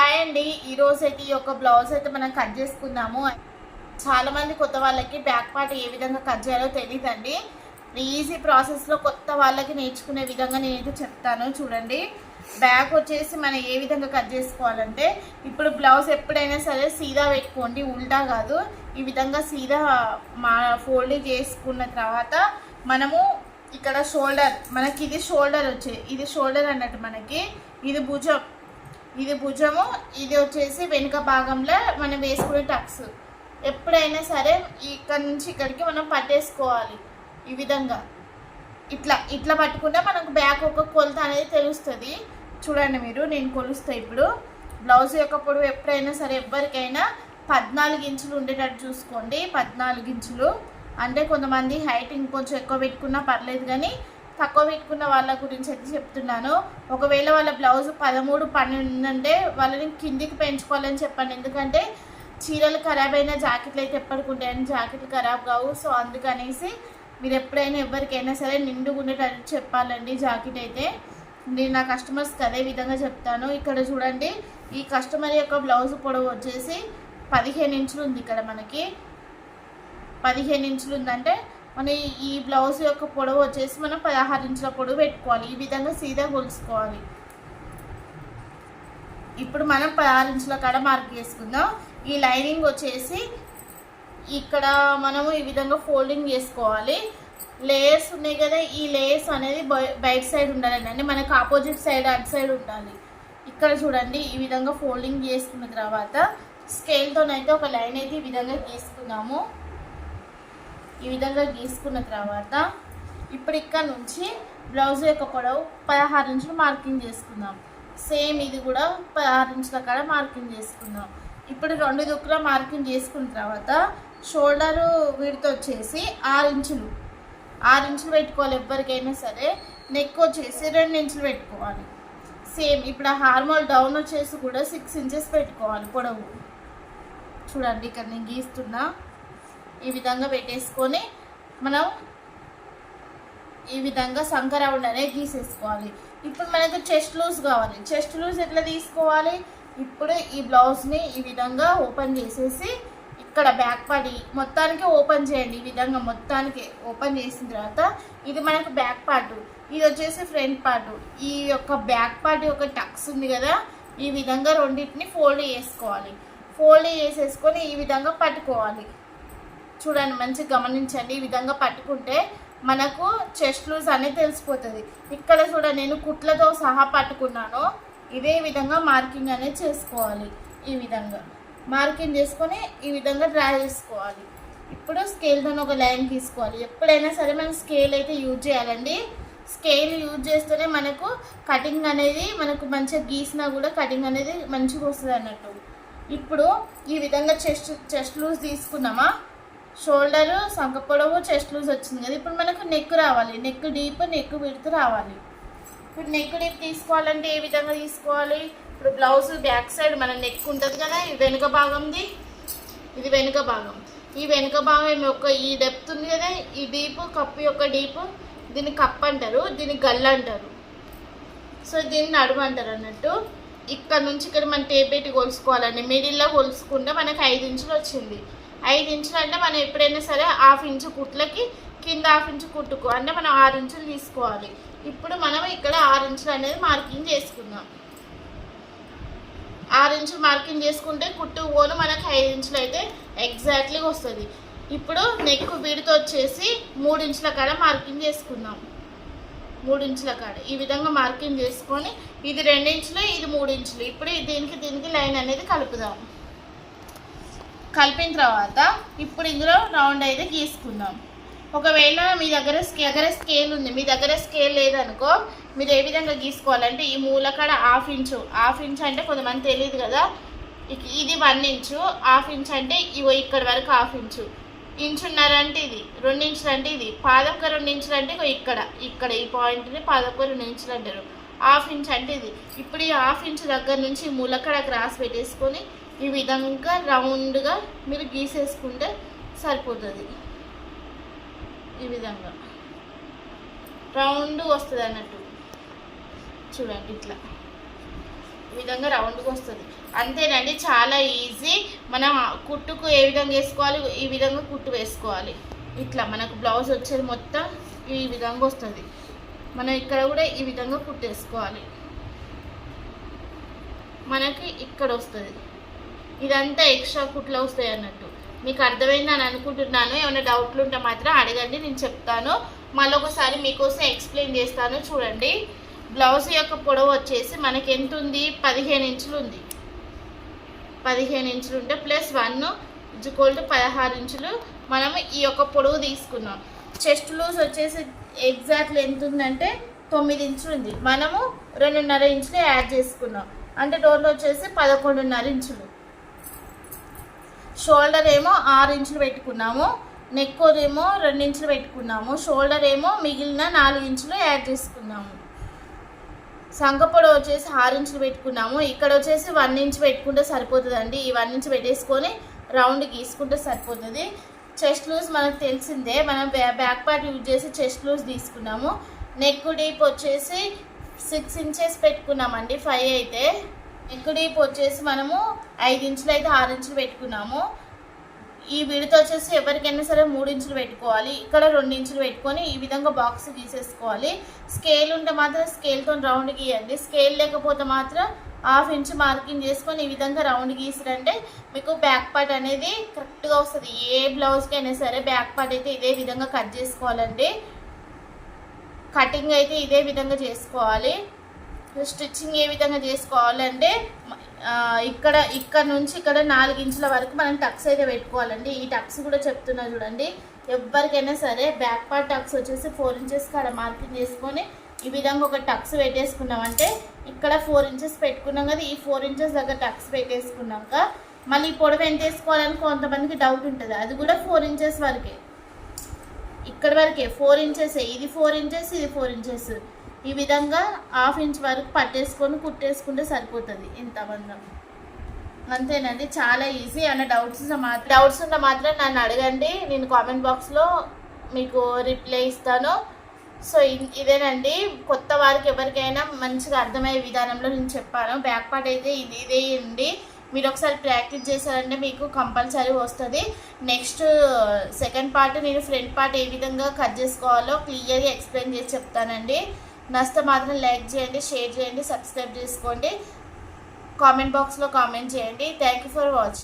Hi అండి. ఈరోజు అయితే ఈ యొక్క బ్లౌజ్ అయితే మనం కట్ చేసుకుందాము. చాలా మంది కొత్త వాళ్ళకి బ్యాక్ పార్ట్ ఏ విధంగా కట్ చేయాలో తెలియదండి. ఈజీ ప్రాసెస్లో కొత్త వాళ్ళకి నేర్చుకునే విధంగా నేనైతే చెప్తాను. చూడండి, బ్యాక్ వచ్చేసి మనం ఏ విధంగా కట్ చేసుకోవాలంటే, ఇప్పుడు బ్లౌజ్ ఎప్పుడైనా సరే సీదా పెట్టుకోండి, ఉల్టా కాదు. ఈ విధంగా సీదా ఫోల్డింగ్ చేసుకున్న తర్వాత మనము ఇక్కడ షోల్డర్, మనకి ఇది షోల్డర్ ఇది షోల్డర్ అన్నట్టు, మనకి ఇది భుజము, ఇది వచ్చేసి వెనుక భాగంలో మనం వేసుకునే టక్స్. ఎప్పుడైనా సరే ఇక్కడ నుంచి ఇక్కడికి మనం పట్టేసుకోవాలి. ఈ విధంగా ఇట్లా పట్టుకుంటే మనకు బ్యాక్ ఒక కొలత అనేది తెలుస్తుంది. చూడండి మీరు, నేను కొలుస్తాను ఇప్పుడు. బ్లౌజ్ యొక్క పొడవు ఎప్పుడైనా సరే ఎవరికైనా 14 ఇంచులు ఉండేటట్టు చూసుకోండి. 14 ఇంచులు అంటే కొంతమంది హైట్ ఇంకొంచెం ఎక్కువ పెట్టుకున్నా పర్లేదు, కానీ తక్కువ పెట్టుకున్న వాళ్ళ గురించి అయితే చెప్తున్నాను. ఒకవేళ వాళ్ళ బ్లౌజ్ 13, 12 అంటే వాళ్ళని కిందికి పెంచుకోవాలని చెప్పండి. ఎందుకంటే చీరలు ఖరాబ్ అయిన జాకెట్లు అయితే ఎప్పటికుంటాయని జాకెట్లు ఖరాబ్ కావు. సో అందుకనేసి మీరు ఎప్పుడైనా ఎవరికైనా సరే నిండుగా ఉండేటట్టు చెప్పాలండి జాకెట్ అయితే. నేను నా కస్టమర్స్కి అదే విధంగా చెప్తాను. ఇక్కడ చూడండి, ఈ కస్టమర్ యొక్క బ్లౌజ్ పొడవు వచ్చేసి 15 ఇంచులు ఉంది. ఇక్కడ మనకి 15 ఇంచులు ఉందంటే మన ఈ బ్లౌజ్ యొక్క పొడవు వచ్చేసి మనం 16 ఇంచుల పొడవు పెట్టుకోవాలి. ఈ విధంగా సీదా కొలుసుకోవాలి. ఇప్పుడు మనం 16 ఇంచుల కాడ మార్క్ చేసుకుందాం. ఈ లైనింగ్ వచ్చేసి ఇక్కడ మనము ఈ విధంగా ఫోల్డింగ్ చేసుకోవాలి. లేయర్స్ ఉన్నాయి కదా, ఈ లేయర్స్ అనేది బయట సైడ్ ఉండాలండి, మనకు ఆపోజిట్ సైడ్ అటు సైడ్ ఉండాలి. ఇక్కడ చూడండి, ఈ విధంగా ఫోల్డింగ్ చేసుకున్న తర్వాత స్కేల్తోనైతే ఒక లైన్ అయితే ఈ విధంగా గీసుకుందాము. ఈ విధంగా గీసుకున్న తర్వాత ఇప్పుడు ఇక్కడ నుంచి బ్లౌజ్ యొక్క పొడవు 16 ఇంచులు మార్కింగ్ చేసుకుందాం. సేమ్ ఇది కూడా 16 ఇంచుల కాడ మార్కింగ్ చేసుకుందాం. ఇప్పుడు 2 దుక్కుల మార్కింగ్ చేసుకున్న తర్వాత షోల్డరు విడ్త్ వచ్చేసి 6 ఇంచులు పెట్టుకోవాలి ఎవరికైనా సరే. నెక్ వచ్చేసి 2 ఇంచులు పెట్టుకోవాలి. సేమ్ ఇప్పుడు హార్మోల్ డౌన్ వచ్చేసి కూడా 6 ఇంచెస్ పెట్టుకోవాలి పొడవు. చూడండి, ఇక్కడ నేను గీస్తున్నా. ఈ విధంగా పెట్టేసుకొని మనం ఈ విధంగా సంక రౌండ్ అనేది గీసేసుకోవాలి. ఇప్పుడు మనకు చెస్ట్ లూజ్ కావాలి. చెస్ట్ లూజ్ ఎట్లా తీసుకోవాలి? ఇప్పుడు ఈ బ్లౌజ్ని ఈ విధంగా ఓపెన్ చేసేసి ఇక్కడ బ్యాక్ పార్ట్ మొత్తానికి ఓపెన్ చేయండి. ఈ విధంగా మొత్తానికి ఓపెన్ చేసిన తర్వాత ఇది మనకు బ్యాక్ పార్ట్, ఇది వచ్చేసి ఫ్రంట్ పార్ట్. ఈ యొక్క బ్యాక్ పార్ట్ యొక్క టక్స్ ఉంది కదా, ఈ విధంగా రెండింటిని ఫోల్డ్ చేసుకోవాలి. ఫోల్డ్ చేసేసుకొని ఈ విధంగా పట్టుకోవాలి. చూడండి, మంచిగా గమనించండి. ఈ విధంగా పట్టుకుంటే మనకు చెస్ట్ లూజ్ అనేది తెలిసిపోతుంది. ఇక్కడ చూడండి, నేను కుట్లతో సహా పట్టుకున్నాను. ఇదే విధంగా మార్కింగ్ అనేది చేసుకోవాలి. ఈ విధంగా మార్కింగ్ చేసుకొని ఈ విధంగా డ్రా చేసుకోవాలి. ఇప్పుడు స్కేల్తో ఒక లైన్ తీసుకోవాలి. ఎప్పుడైనా సరే మనం స్కేల్ అయితే యూజ్ చేయాలండి. స్కేల్ యూజ్ చేస్తేనే మనకు కటింగ్ అనేది మనకు మంచిగా గీసినా కూడా కటింగ్ అనేది మంచిగా వస్తుంది అన్నట్టు. ఇప్పుడు ఈ విధంగా చెస్ట్ లూజ్ తీసుకున్నామా, షోల్డరు సంక పొడవు చెస్ట్ లూజ్ వచ్చింది కదా. ఇప్పుడు మనకు నెక్ రావాలి, నెక్ డీప్, నెక్ విడ్త్ రావాలి. ఇప్పుడు నెక్ డీప్ తీసుకోవాలంటే ఏ విధంగా తీసుకోవాలి? ఇప్పుడు బ్లౌజ్ బ్యాక్ సైడ్ మన నెక్ ఉంటుంది కదా, ఈ వెనుక భాగంది, ఇది వెనుక భాగం. ఈ వెనుక భాగం యొక్క ఈ డెప్త్ ఉంది కదా, ఈ డీప్, కప్పు యొక్క డీప్, దీన్ని కప్ అంటారు, దీన్ని గల్ల అంటారు. సో దీన్ని నడుము అంటారు అన్నట్టు. ఇక్కడ నుంచి ఇక్కడ మనం టేప్ పెట్టి కొలుసుకోవాలండి. మిడిల్లో కొలుసుకుంటే మనకు 5 ఇంచులు వచ్చింది. 5 ఇంచులు అంటే మనం ఎప్పుడైనా సరే 1/2 ఇంచు కుట్లకి కింద 1/2 ఇంచు కుట్టుకు అంటే మనం 6 ఇంచులు తీసుకోవాలి. ఇప్పుడు మనం ఇక్కడ 6 ఇంచులు అనేది మార్కింగ్ చేసుకుందాం. 6 ఇంచులు మార్కింగ్ చేసుకుంటే కుట్టు పోను మనకు 5 ఇంచులు అయితే ఎగ్జాక్ట్లీగా వస్తుంది. ఇప్పుడు నెక్ విడ్త్ వచ్చేసి 3 ఇంచుల కాడ మార్కింగ్ చేసుకుందాం. 3 ఇంచుల కాడ ఈ విధంగా మార్కింగ్ చేసుకొని ఇది 2 ఇంచులు, ఇది 3 ఇంచులు. ఇప్పుడు దీనికి లైన్ అనేది కలుపుదాం. కలిపిన తర్వాత ఇప్పుడు ఇందులో రౌండ్ అయితే గీసుకుందాం. ఒకవేళ మీ దగ్గర స్కేల్ ఉంది, మీ దగ్గర స్కేల్ లేదనుకో, మీరు ఏ విధంగా గీసుకోవాలంటే ఈ మూలకాడ 1/2 ఇంచు అంటే కొంతమంది తెలియదు కదా, ఇది 1 ఇంచు, 1/2 ఇంచు అంటే ఇవో ఇక్కడ వరకు 1/2 ఇంచు, ఇంచున్నర అంటే ఇది, 2 ఇంచులు అంటే ఇది, పాదొక్క 2 ఇంచులు అంటే ఇక్కడ ఈ పాయింట్ని పాదొక్క 2 ఇంచులు అంటారు. 1/2 ఇంచు అంటే ఇది. ఇప్పుడు ఈ 1/2 ఇంచు దగ్గర నుంచి మూలకాడ క్రాస్ పెట్టేసుకొని ఈ విధంగా రౌండ్గా మీరు గీసేసుకుంటే సరిపోతుంది. ఈ విధంగా రౌండ్ వస్తుంది అన్నట్టు. చూడండి, ఇట్లా ఈ విధంగా రౌండ్గా వస్తుంది. అంతేనండి, చాలా ఈజీ. మనం కుట్టుకు ఏ విధంగా వేసుకోవాలి, ఈ విధంగా కుట్టు వేసుకోవాలి. ఇట్లా మనకు బ్లౌజ్ వచ్చేది మొత్తం ఈ విధంగా వస్తుంది. మనం ఇక్కడ కూడా ఈ విధంగా కుట్టేసుకోవాలి. మనకి ఇక్కడ వస్తుంది. ఇదంతా ఎక్స్ట్రా కుట్లు వస్తాయి అన్నట్టు. మీకు అర్థమైందని అనుకుంటున్నాను. ఏమైనా డౌట్లు ఉంటే మాత్రం అడగండి, నేను చెప్తాను. మళ్ళీ ఒకసారి మీకోసం ఎక్స్ప్లెయిన్ చేస్తాను చూడండి. బ్లౌజ్ యొక్క పొడవు వచ్చేసి మనకి ఎంత ఉంది, 15 ఇంచులు ఉంది. 15 ఇంచులు ఉంటే +1 = 16 ఇంచులు మనం ఈ యొక్క పొడవు తీసుకున్నాం. చెస్ట్ లూజ్ వచ్చేసి ఎగ్జాక్ట్లీ ఎంత ఉందంటే 9 ఇంచులు ఉంది. మనము 2.5 ఇంచులు యాడ్ చేసుకున్నాం. అంటే టోటల్ వచ్చేసి 11.5 ఇంచులు. షోల్డర్ ఏమో 6 ఇంచులు పెట్టుకున్నాము. నెక్ ఏమో 2 ఇంచులు పెట్టుకున్నాము. షోల్డర్ ఏమో మిగిలిన 4 ఇంచులు యాడ్ చేసుకున్నాము. సంకపొడ వచ్చేసి 6 ఇంచులు పెట్టుకున్నాము. ఇక్కడ వచ్చేసి 1 ఇంచ్ పెట్టుకుంటే సరిపోతుందండి. ఈ 1 ఇంచ్ పెట్టేసుకొని రౌండ్ గీసుకుంటే సరిపోతుంది. చెస్ట్ లూజ్ మనకు తెలిసిందే, మనం బ్యాక్ పార్ట్ యూజ్ చేసి చెస్ట్ లూజ్ తీసుకున్నాము. నెక్ డీప్ వచ్చేసి 6 ఇంచెస్ పెట్టుకున్నామండి. 5 అయితే నెక్ డీప్ వచ్చేసి మనము 5 ఇంచులు అయితే 6 ఇంచులు పెట్టుకున్నాము. ఈ విడత వచ్చేసి ఎవరికైనా సరే 3 ఇంచులు పెట్టుకోవాలి. ఇక్కడ 2 ఇంచులు పెట్టుకొని ఈ విధంగా బాక్స్ గీసేసుకోవాలి. స్కేల్ ఉంటే మాత్రం స్కేల్తో రౌండ్ గీయండి. స్కేల్ లేకపోతే మాత్రం 1/2 ఇంచ్ మార్కింగ్ చేసుకొని ఈ విధంగా రౌండ్ గీసిరంటే మీకు బ్యాక్ పార్ట్ అనేది కరెక్ట్గా వస్తుంది. ఏ బ్లౌజ్కి అయినా సరే బ్యాక్ పార్ట్ అయితే ఇదే విధంగా కట్ చేసుకోవాలండి. కటింగ్ అయితే ఇదే విధంగా చేసుకోవాలి. స్టిచ్చింగ్ ఏ విధంగా చేసుకోవాలంటే ఇక్కడ నుంచి ఇక్కడ 4 ఇంచుల వరకు మనం టక్స్ అయితే పెట్టుకోవాలండి. ఈ టక్స్ కూడా చెప్తున్నా చూడండి. ఎవరికైనా సరే బ్యాక్ పార్ట్ టక్స్ వచ్చేసి 4 ఇంచెస్ కాడ మార్కింగ్ చేసుకొని ఈ విధంగా ఒక టక్స్ పెట్టేసుకున్నామంటే ఇక్కడ 4 ఇంచెస్ పెట్టుకున్నాం కదా, ఈ 4 ఇంచెస్ దగ్గర టక్స్ పెట్టేసుకున్నాక మళ్ళీ ఈ పొడవు ఎంత వేసుకోవాలని కొంతమందికి డౌట్ ఉంటుంది. అది కూడా 4 ఇంచెస్ వరకే, ఇక్కడ వరకే 4 ఇంచెస్. ఇది 4 ఇంచెస్, ఇది 4 ఇంచెస్. ఈ విధంగా 1/2 ఇంచ్ వరకు పట్టేసుకొని కుట్టేసుకుంటే సరిపోతుంది. ఇంత మందం అంతేనండి, చాలా ఈజీ. అన్న డౌట్స్ ఉంటే మాత్రం నన్ను అడగండి, నేను కామెంట్ బాక్స్లో మీకు రిప్లై ఇస్తాను. సో ఇదేనండి, కొత్త వారికి ఎవరికైనా మంచిగా అర్థమయ్యే విధానంలో నేను చెప్పాను. బ్యాక్ పార్ట్ అయితే ఇదే అండి. మీరు ఒకసారి ప్రాక్టీస్ చేశారంటే మీకు కంపల్సరీ వస్తుంది. నెక్స్ట్ సెకండ్ పార్ట్ నేను ఫ్రంట్ పార్ట్ ఏ విధంగా కట్ చేసుకోవాలో క్లియర్గా ఎక్స్ప్లెయిన్ చేసి చెప్తానండి. నచ్చితే మాత్రం లైక్ చేయండి, షేర్ చేయండి, సబ్స్క్రైబ్ చేసుకోండి, కామెంట్ బాక్స్లో కామెంట్ చేయండి. Thank you for watching.